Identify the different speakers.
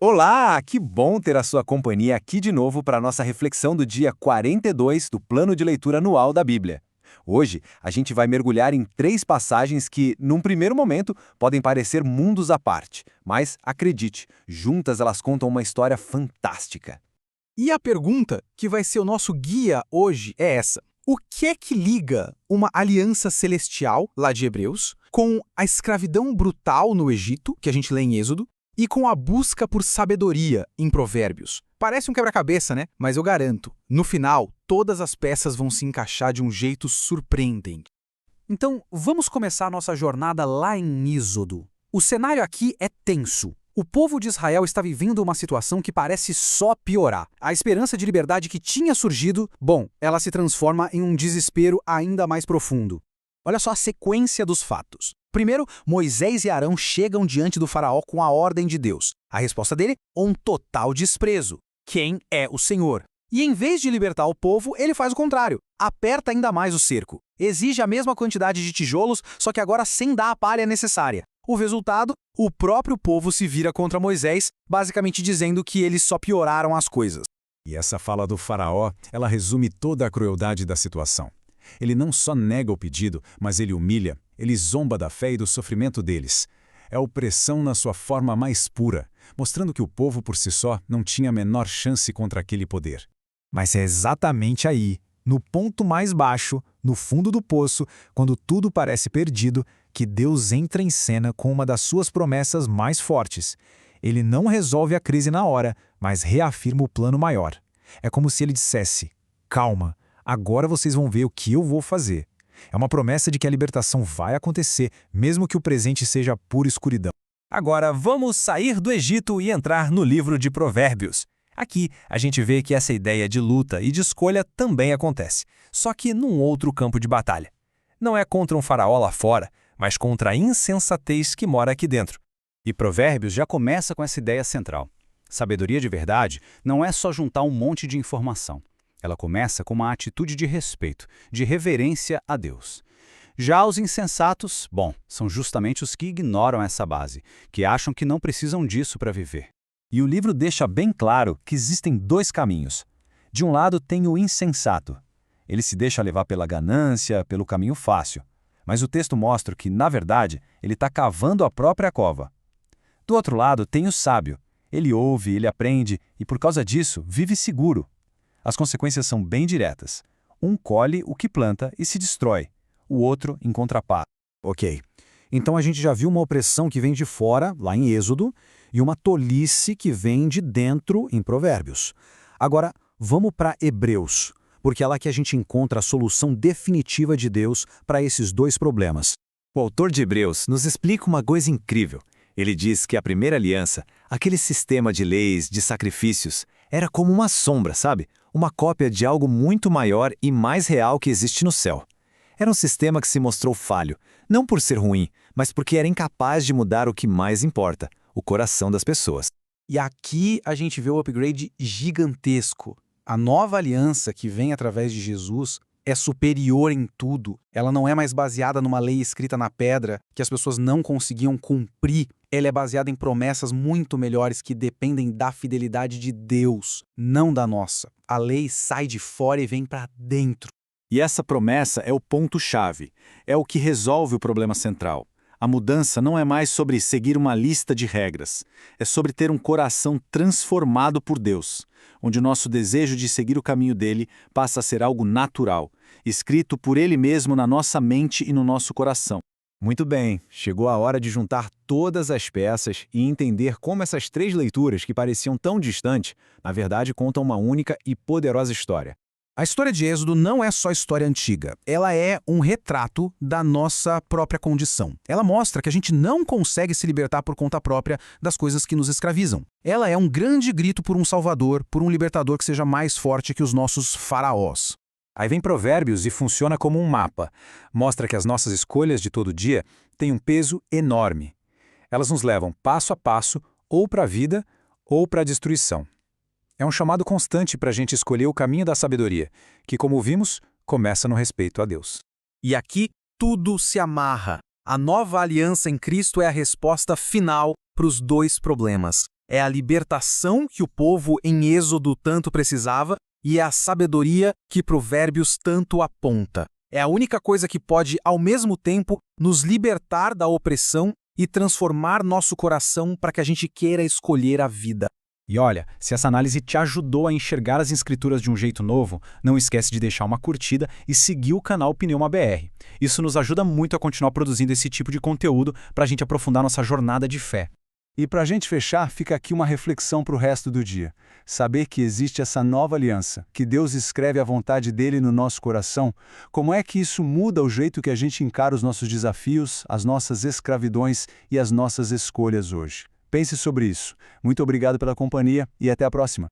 Speaker 1: Olá, que bom ter a sua companhia aqui de novo para a nossa reflexão do dia 42 do Plano de Leitura Anual da Bíblia. Hoje, a gente vai mergulhar em três passagens que, num primeiro momento, podem parecer mundos à parte, mas, acredite, juntas elas contam uma história fantástica.
Speaker 2: E a pergunta que vai ser o nosso guia hoje é essa: o que é que liga uma aliança celestial, lá de Hebreus, com a escravidão brutal no Egito, que a gente lê em Êxodo, e com a busca por sabedoria em Provérbios? Parece um quebra-cabeça, né? Mas eu garanto, no final, todas as peças vão se encaixar de um jeito surpreendente. Então, vamos começar nossa jornada lá em Êxodo. O cenário aqui é tenso. O povo de Israel está vivendo uma situação que parece só piorar. A esperança de liberdade que tinha surgido, ela se transforma em um desespero ainda mais profundo. Olha só a sequência dos fatos. Primeiro, Moisés e Arão chegam diante do faraó com a ordem de Deus. A resposta dele? Um total desprezo. Quem é o Senhor? E em vez de libertar o povo, ele faz o contrário. Aperta ainda mais o cerco. Exige a mesma quantidade de tijolos, só que agora sem dar a palha necessária. O resultado? O próprio povo se vira contra Moisés, basicamente dizendo que eles só pioraram as coisas.
Speaker 3: E essa fala do faraó, ela resume toda a crueldade da situação. Ele não só nega o pedido, mas ele humilha, ele zomba da fé e do sofrimento deles. É opressão na sua forma mais pura, mostrando que o povo por si só não tinha a menor chance contra aquele poder. Mas é exatamente aí, no ponto mais baixo, no fundo do poço, quando tudo parece perdido, que Deus entra em cena com uma das suas promessas mais fortes. Ele não resolve a crise na hora, mas reafirma o plano maior. É como se ele dissesse: calma, agora vocês vão ver o que eu vou fazer. É uma promessa de que a libertação vai acontecer, mesmo que o presente seja pura escuridão.
Speaker 4: Agora vamos sair do Egito e entrar no livro de Provérbios. Aqui a gente vê que essa ideia de luta e de escolha também acontece, só que num outro campo de batalha. Não é contra um faraó lá fora, mas contra a insensatez que mora aqui dentro.
Speaker 5: E Provérbios já começa com essa ideia central. Sabedoria de verdade não é só juntar um monte de informação. Ela começa com uma atitude de respeito, de reverência a Deus. Já os insensatos, são justamente os que ignoram essa base, que acham que não precisam disso para viver.
Speaker 1: E o livro deixa bem claro que existem dois caminhos. De um lado tem o insensato. Ele se deixa levar pela ganância, pelo caminho fácil. Mas o texto mostra que, na verdade, ele está cavando a própria cova. Do outro lado tem o sábio. Ele ouve, ele aprende e, por causa disso, vive seguro. As consequências são bem diretas. Um colhe o que planta e se destrói. O outro encontra paz.
Speaker 2: Ok. Então a gente já viu uma opressão que vem de fora, lá em Êxodo, e uma tolice que vem de dentro, em Provérbios. Agora, vamos para Hebreus, porque é lá que a gente encontra a solução definitiva de Deus para esses dois problemas.
Speaker 1: O autor de Hebreus nos explica uma coisa incrível. Ele diz que a primeira aliança, aquele sistema de leis, de sacrifícios, era como uma sombra, sabe? Uma cópia de algo muito maior e mais real que existe no céu. Era um sistema que se mostrou falho, não por ser ruim, mas porque era incapaz de mudar o que mais importa, o coração das pessoas.
Speaker 2: E aqui a gente vê o upgrade gigantesco. A nova aliança que vem através de Jesus é superior em tudo. Ela não é mais baseada numa lei escrita na pedra que as pessoas não conseguiam cumprir. Ela é baseada em promessas muito melhores que dependem da fidelidade de Deus, não da nossa. A lei sai de fora e vem para dentro.
Speaker 5: E essa promessa é o ponto-chave, é o que resolve o problema central. A mudança não é mais sobre seguir uma lista de regras, é sobre ter um coração transformado por Deus, onde o nosso desejo de seguir o caminho dele passa a ser algo natural, escrito por ele mesmo na nossa mente e no nosso coração.
Speaker 3: Muito bem, chegou a hora de juntar todas as peças e entender como essas três leituras que pareciam tão distantes, na verdade contam uma única e poderosa história.
Speaker 2: A história de Êxodo não é só história antiga, ela é um retrato da nossa própria condição. Ela mostra que a gente não consegue se libertar por conta própria das coisas que nos escravizam. Ela é um grande grito por um salvador, por um libertador que seja mais forte que os nossos faraós.
Speaker 3: Aí vem Provérbios e funciona como um mapa. Mostra que as nossas escolhas de todo dia têm um peso enorme. Elas nos levam passo a passo ou para a vida ou para a destruição. É um chamado constante para a gente escolher o caminho da sabedoria, que, como vimos, começa no respeito a Deus.
Speaker 2: E aqui tudo se amarra. A nova aliança em Cristo é a resposta final para os dois problemas. É a libertação que o povo em Êxodo tanto precisava e é a sabedoria que Provérbios tanto aponta. É a única coisa que pode, ao mesmo tempo, nos libertar da opressão e transformar nosso coração para que a gente queira escolher a vida.
Speaker 3: E olha, se essa análise te ajudou a enxergar as escrituras de um jeito novo, não esquece de deixar uma curtida e seguir o canal Pneuma BR. Isso nos ajuda muito a continuar produzindo esse tipo de conteúdo para a gente aprofundar nossa jornada de fé.
Speaker 1: E para a gente fechar, fica aqui uma reflexão para o resto do dia. Saber que existe essa nova aliança, que Deus escreve a vontade dele no nosso coração, como é que isso muda o jeito que a gente encara os nossos desafios, as nossas escravidões e as nossas escolhas hoje? Pense sobre isso. Muito obrigado pela companhia e até a próxima.